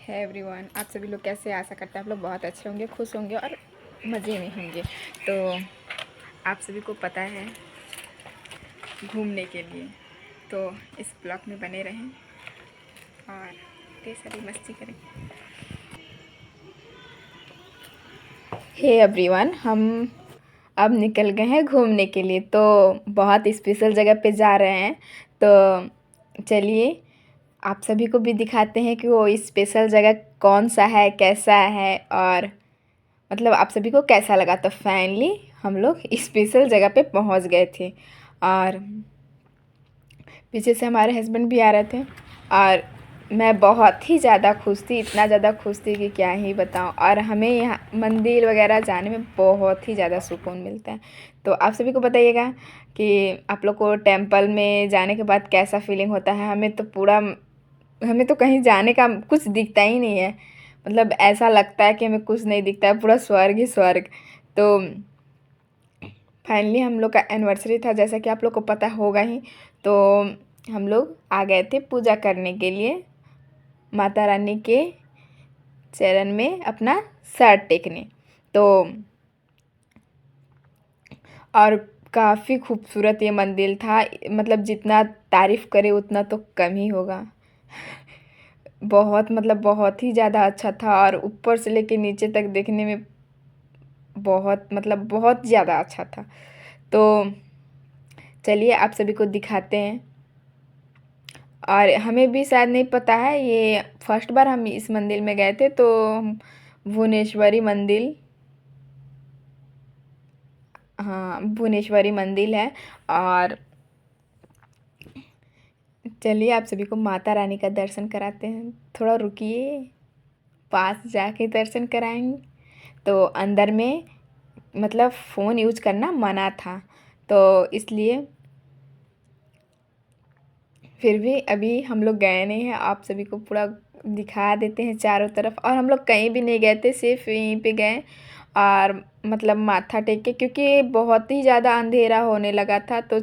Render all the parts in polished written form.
है एवरीवन, आप सभी लोग कैसे? आशा करते हैं आप लोग बहुत अच्छे होंगे, खुश होंगे और मज़े में होंगे। तो आप सभी को पता है घूमने के लिए, तो इस ब्लॉग में बने रहें और ढेर सारी मस्ती करें। हे एवरीवन, हम अब निकल गए हैं घूमने के लिए, तो बहुत स्पेशल जगह पे जा रहे हैं। तो चलिए आप सभी को भी दिखाते हैं कि वो स्पेशल जगह कौन सा है, कैसा है और मतलब आप सभी को कैसा लगा। तो फाइनली हम लोग स्पेशल जगह पे पहुंच गए थे और पीछे से हमारे हस्बैंड भी आ रहे थे और मैं बहुत ही ज़्यादा खुश थी, इतना ज़्यादा खुश थी कि क्या ही बताऊं। और हमें यहाँ मंदिर वगैरह जाने में बहुत ही ज़्यादा सुकून मिलता है। तो आप सभी को बताइएगा कि आप लोग को टेंपल में जाने के बाद कैसा फीलिंग होता है। हमें तो कहीं जाने का कुछ दिखता ही नहीं है, मतलब ऐसा लगता है कि हमें कुछ नहीं दिखता है, पूरा स्वर्ग ही स्वर्ग। तो फाइनली हम लोग का एनिवर्सरी था, जैसा कि आप लोग को पता होगा ही। तो हम लोग आ गए थे पूजा करने के लिए, माता रानी के चरण में अपना सर टेकने। तो और काफ़ी खूबसूरत ये मंदिर था, मतलब जितना तारीफ़ करे उतना तो कम ही होगा। बहुत मतलब बहुत ही ज़्यादा अच्छा था और ऊपर से लेके नीचे तक देखने में बहुत मतलब बहुत ज़्यादा अच्छा था। तो चलिए आप सभी को दिखाते हैं। और हमें भी शायद नहीं पता है, ये फर्स्ट बार हम इस मंदिर में गए थे। तो भुवनेश्वरी मंदिर, हाँ भुवनेश्वरी मंदिर है। और चलिए आप सभी को माता रानी का दर्शन कराते हैं। थोड़ा रुकिए, पास जाके दर्शन कराएंगे। तो अंदर में मतलब फ़ोन यूज करना मना था, तो इसलिए फिर भी अभी हम लोग गए नहीं हैं, आप सभी को पूरा दिखा देते हैं चारों तरफ। और हम लोग कहीं भी नहीं गए थे, सिर्फ यहीं पे गए और मतलब माथा टेक के, क्योंकि बहुत ही ज़्यादा अंधेरा होने लगा था। तो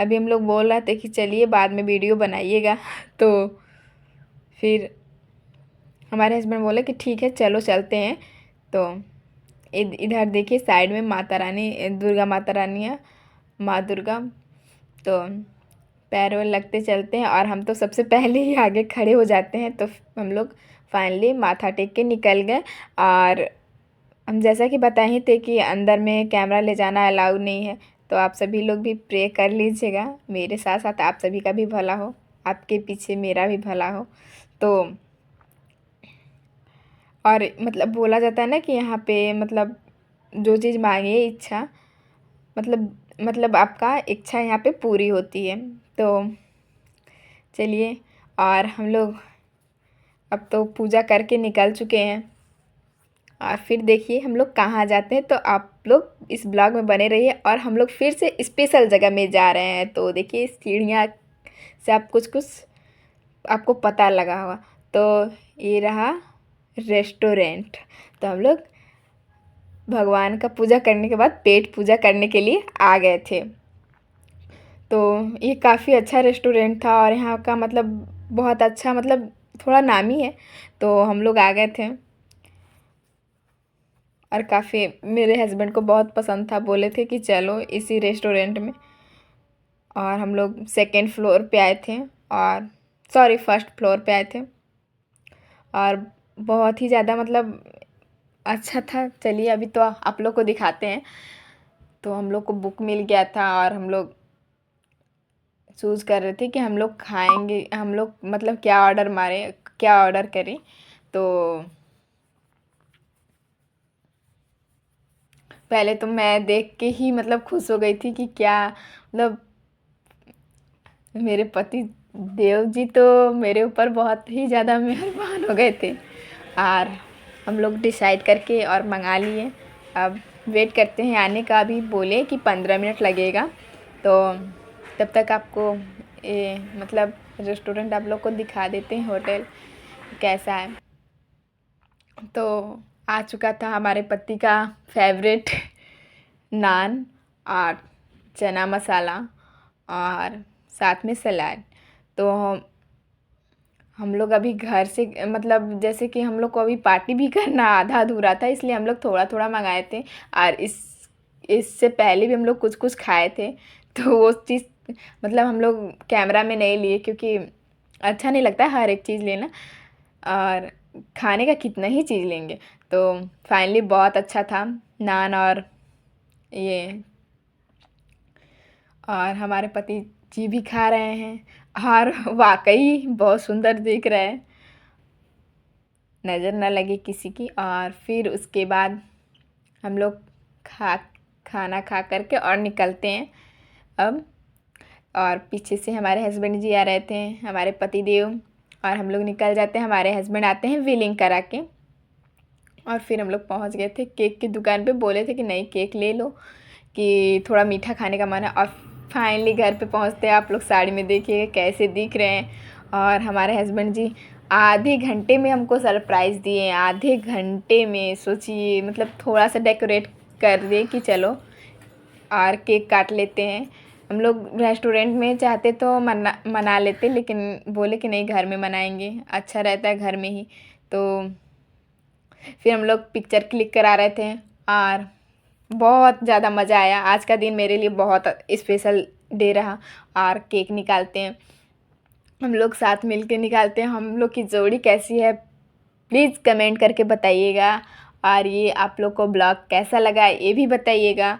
अभी हम लोग बोल रहे थे कि चलिए बाद में वीडियो बनाइएगा। तो फिर हमारे हस्बैंड बोले कि ठीक है चलो चलते हैं। तो इधर देखिए साइड में माता रानी, दुर्गा माता रानी है, माँ दुर्गा। तो पैर वैर लगते चलते हैं और हम तो सबसे पहले ही आगे खड़े हो जाते हैं। तो हम लोग फाइनली माथा टेक के निकल गए। और हम जैसा कि बताए ही थे कि अंदर में कैमरा ले जाना अलाउ नहीं है। तो आप सभी लोग भी प्रे कर लीजिएगा, मेरे साथ साथ आप सभी का भी भला हो, आपके पीछे मेरा भी भला हो। तो और मतलब बोला जाता है ना कि यहाँ पे मतलब जो चीज़ मांगे इच्छा, मतलब आपका इच्छा यहाँ पे पूरी होती है। तो चलिए, और हम लोग अब तो पूजा करके निकल चुके हैं और फिर देखिए हम लोग कहाँ जाते हैं। तो आप लोग इस ब्लॉग में बने रहिए और हम लोग फिर से स्पेशल जगह में जा रहे हैं। तो देखिए सीढ़ियाँ से आप कुछ कुछ आपको पता लगा होगा। तो ये रहा रेस्टोरेंट। तो हम लोग भगवान का पूजा करने के बाद पेट पूजा करने के लिए आ गए थे। तो ये काफ़ी अच्छा रेस्टोरेंट था और यहाँ का मतलब बहुत अच्छा, मतलब थोड़ा नामी है। तो हम लोग आ गए थे और काफ़ी मेरे हस्बैंड को बहुत पसंद था, बोले थे कि चलो इसी रेस्टोरेंट में। और हम लोग सेकेंड फ्लोर पे आए थे, और सॉरी फर्स्ट फ्लोर पे आए थे। और बहुत ही ज़्यादा मतलब अच्छा था। चलिए अभी तो आप लोग को दिखाते हैं। तो हम लोग को बुक मिल गया था और हम लोग चूज़ कर रहे थे कि हम लोग खाएंगे, हम लोग मतलब क्या ऑर्डर मारे, क्या ऑर्डर करें। तो पहले तो मैं देख के ही मतलब खुश हो गई थी कि क्या मतलब मेरे पति देव जी तो मेरे ऊपर बहुत ही ज़्यादा मेहरबान हो गए थे। और हम लोग डिसाइड करके और मंगा लिए। अब वेट करते हैं आने का, अभी बोले कि 15 मिनट लगेगा। तो तब तक आपको ये मतलब रेस्टोरेंट आप लोग को दिखा देते हैं, होटल कैसा है। तो आ चुका था हमारे पति का फेवरेट नान और चना मसाला और साथ में सलाद। तो हम लोग अभी घर से मतलब जैसे कि हम लोग को अभी पार्टी भी करना आधा अधूरा था, इसलिए हम लोग थोड़ा थोड़ा मंगाए थे। और इससे पहले भी हम लोग कुछ कुछ खाए थे। तो वो चीज़ मतलब हम लोग कैमरा में नहीं लिए, क्योंकि अच्छा नहीं लगता हर एक चीज़ लेना, और खाने का कितना ही चीज़ लेंगे। तो फाइनली बहुत अच्छा था, नान ये और हमारे पति जी भी खा रहे हैं, और वाकई बहुत सुंदर दिख रहा है, नज़र ना लगे किसी की। और फिर उसके बाद हम लोग खा खाना खा करके और निकलते हैं अब। और पीछे से हमारे हस्बैंड जी आ रहे थे, हमारे पति देव, और हम लोग निकल जाते हैं। हमारे हस्बैंड आते हैं व्हीलिंग करा के। और फिर हम लोग पहुंच गए थे केक की दुकान पे, बोले थे कि नहीं केक ले लो कि थोड़ा मीठा खाने का मन है। और फाइनली घर पे पहुंचते आप लोग साड़ी में देखिए कैसे दिख रहे हैं। और हमारे हस्बैंड जी आधे घंटे में हमको सरप्राइज़ दिए, आधे घंटे में सोचिए, मतलब थोड़ा सा डेकोरेट कर दिए कि चलो और केक काट लेते हैं। हम लोग रेस्टोरेंट में चाहते तो मना लेते, लेकिन बोले कि नहीं घर में मनाएंगे, अच्छा रहता है घर में ही। तो फिर हम लोग पिक्चर क्लिक करा रहे थे, और बहुत ज़्यादा मज़ा आया। आज का दिन मेरे लिए बहुत स्पेशल डे रहा। और केक निकालते हैं हम लोग साथ मिल के निकालते हैं। हम लोग की जोड़ी कैसी है प्लीज़ कमेंट करके बताइएगा। और ये आप लोग को ब्लॉग कैसा लगा ये भी बताइएगा।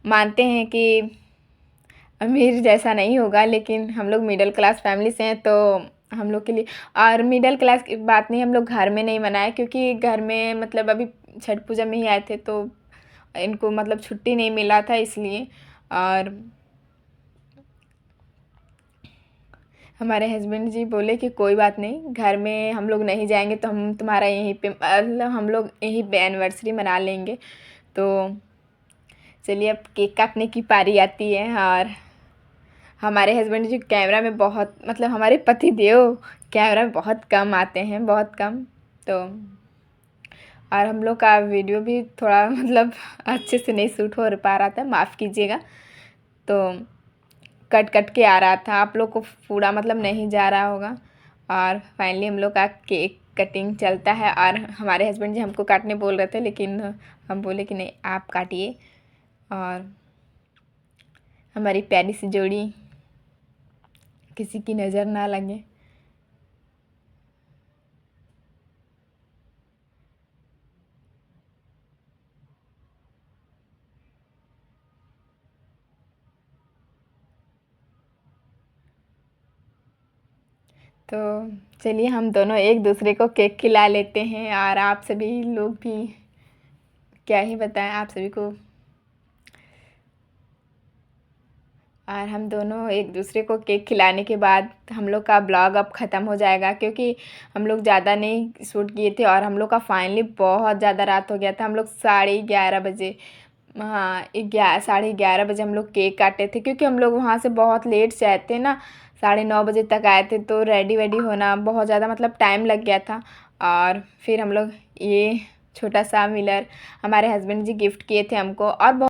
मानते हैं कि अमीर जैसा नहीं होगा, लेकिन हम लोग मिडिल क्लास फैमिली से हैं, तो हम लोग के लिए, और मिडिल क्लास की बात नहीं, हम लोग घर में नहीं मनाए, क्योंकि घर में मतलब अभी छठ पूजा में ही आए थे, तो इनको मतलब छुट्टी नहीं मिला था इसलिए। और हमारे हस्बैंड जी बोले कि कोई बात नहीं, घर में हम लोग नहीं जाएंगे तो हम तुम्हारा यहीं पे मतलब हम लोग यहीं पे एनिवर्सरी मना लेंगे। तो चलिए अब केक काटने की पारी आती है। और हमारे हस्बैंड जी कैमरा में बहुत मतलब हमारे पति देव कैमरा में बहुत कम आते हैं, बहुत कम। तो और हम लोग का वीडियो भी थोड़ा मतलब अच्छे से नहीं शूट हो पा रहा था, माफ़ कीजिएगा। तो कट कट के आ रहा था, आप लोग को पूरा मतलब नहीं जा रहा होगा। और फाइनली हम लोग का केक कटिंग चलता है, और हमारे हस्बैंड जी हमको काटने बोल रहे थे, लेकिन हम बोले कि नहीं आप काटिए। और हमारी प्यारी सी जोड़ी किसी की नज़र ना लगे। तो चलिए हम दोनों एक दूसरे को केक खिला लेते हैं। और आप सभी लोग भी क्या ही बताएं आप सभी को। और हम दोनों एक दूसरे को केक खिलाने के बाद हम लोग का ब्लॉग अब ख़त्म हो जाएगा, क्योंकि हम लोग ज़्यादा नहीं शूट किए थे। और हम लोग का फाइनली बहुत ज़्यादा रात हो गया था। हम लोग 11:30 बजे, हाँ 11:30 बजे हम लोग केक काटे थे, क्योंकि हम लोग वहाँ से बहुत लेट से आए थे ना, 9:30 बजे तक आए थे, तो रेडी वेडी होना बहुत ज़्यादा मतलब टाइम लग गया था। और फिर हम लोग ये छोटा सा मिलर हमारे हस्बैंड जी गिफ्ट किए थे हमको, और